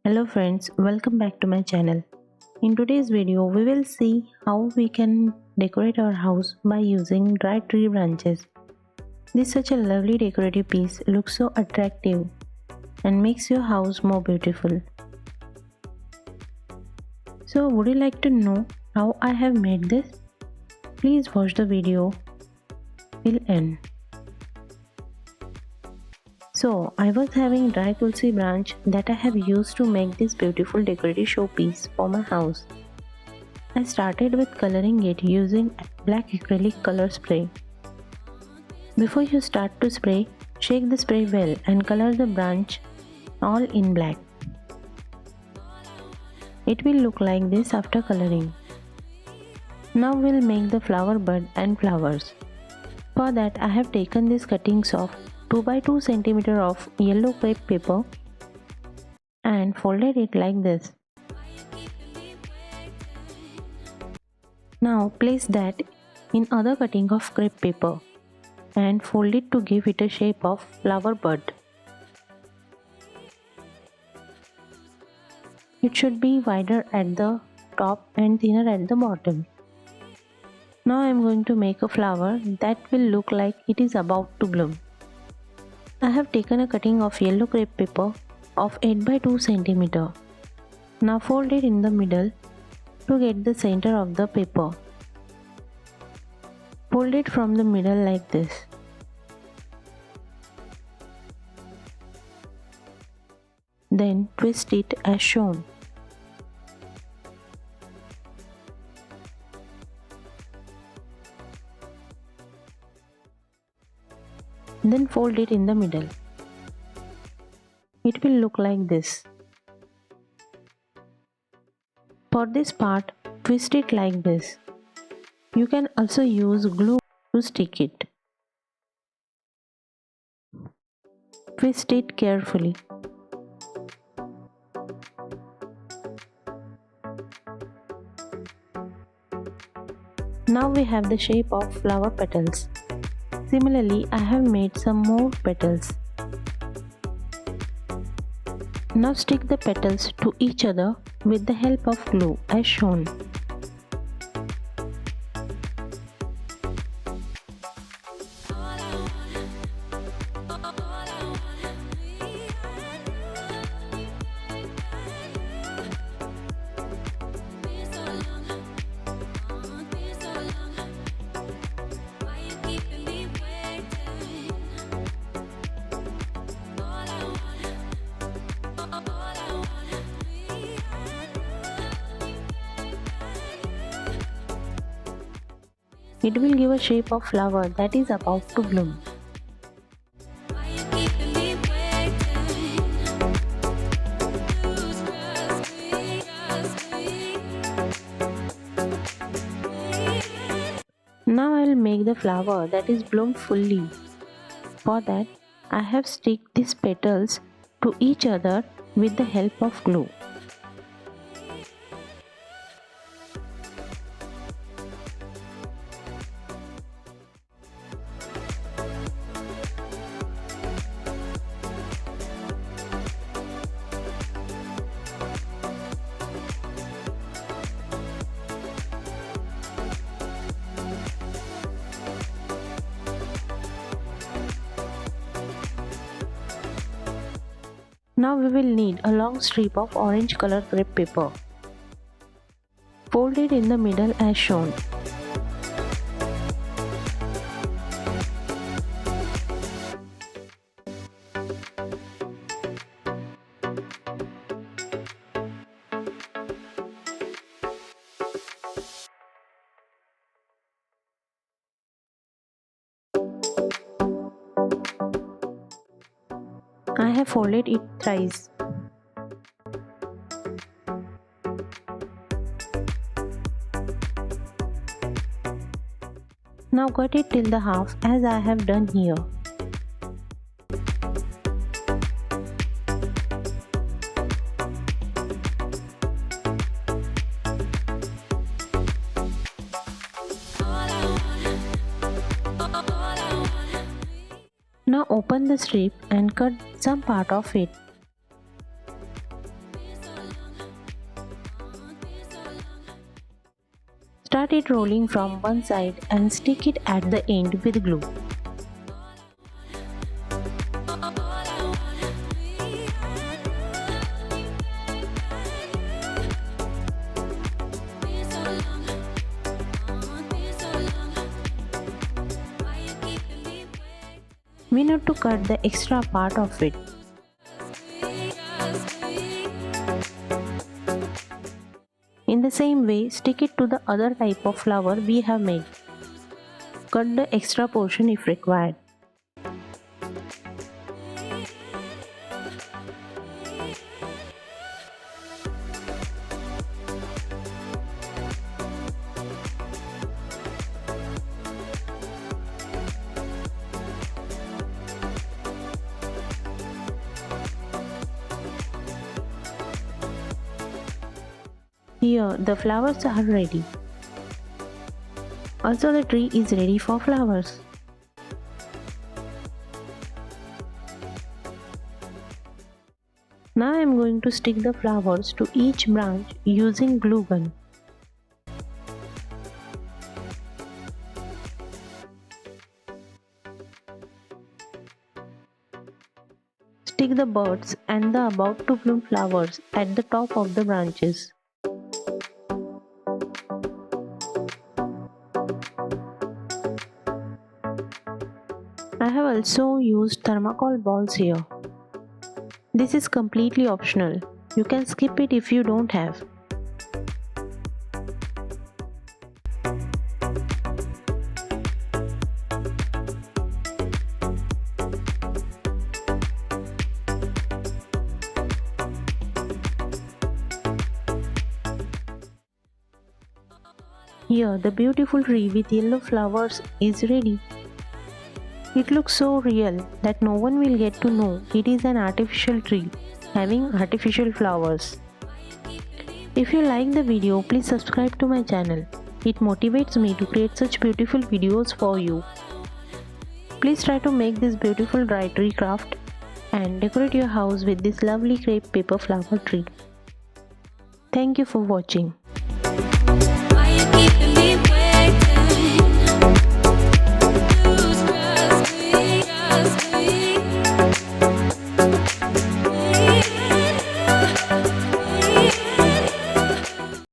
Hello friends, welcome back to my channel. In today's video, we will see how we can decorate our house by using dry tree branches. This such a lovely decorative piece looks so attractive and makes your house more beautiful. So would you like to know how I have made this? Please watch the video till end. So I was having dry tulsi branch that I have used to make this beautiful decorative showpiece for my house. I started with coloring it using black acrylic color spray. Before you start to spray, shake the spray well and color the branch all in black. It will look like this after coloring. Now we'll make the flower bud and flowers. For that I have taken these cuttings of 2 by 2 cm of yellow crepe paper and folded it like this. Now place that in other cutting of crepe paper and fold it to give it a shape of flower bud. It should be wider at the top and thinner at the bottom. Now I am going to make a flower that will look like it is about to bloom. I have taken a cutting of yellow crepe paper of 8 by 2 cm. Now fold it in the middle to get the center of the paper. Fold it from the middle like this. Then twist it as shown. Then fold it in the middle. It will look like this. For this part, twist it like this. You can also use glue to stick it. Twist it carefully. Now we have the shape of flower petals. Similarly, I have made some more petals. Now stick the petals to each other with the help of glue as shown. It will give a shape of flower that is about to bloom. Now I will make the flower that is bloomed fully. For that, I have sticked these petals to each other with the help of glue. Now we will need a long strip of orange color crepe paper. Fold it in the middle as shown. I have folded it thrice. Now cut it till the half as I have done here. Now open the strip and cut some part of it. Start it rolling from one side and stick it at the end with glue. We need to cut the extra part of it. In the same way, stick it to the other type of flower we have made. Cut the extra portion if required. Here the flowers are ready. Also the tree is ready for flowers. Now I am going to stick the flowers to each branch using glue gun. Stick the birds and the about to bloom flowers at the top of the branches. I have also used thermocol balls here. This is completely optional. You can skip it if you don't have. Here the beautiful tree with yellow flowers is ready. It looks so real that no one will get to know it is an artificial tree having artificial flowers. If you like the video, please subscribe to my channel. It motivates me to create such beautiful videos for you. Please try to make this beautiful dry tree craft and decorate your house with this lovely crepe paper flower tree. Thank you for watching.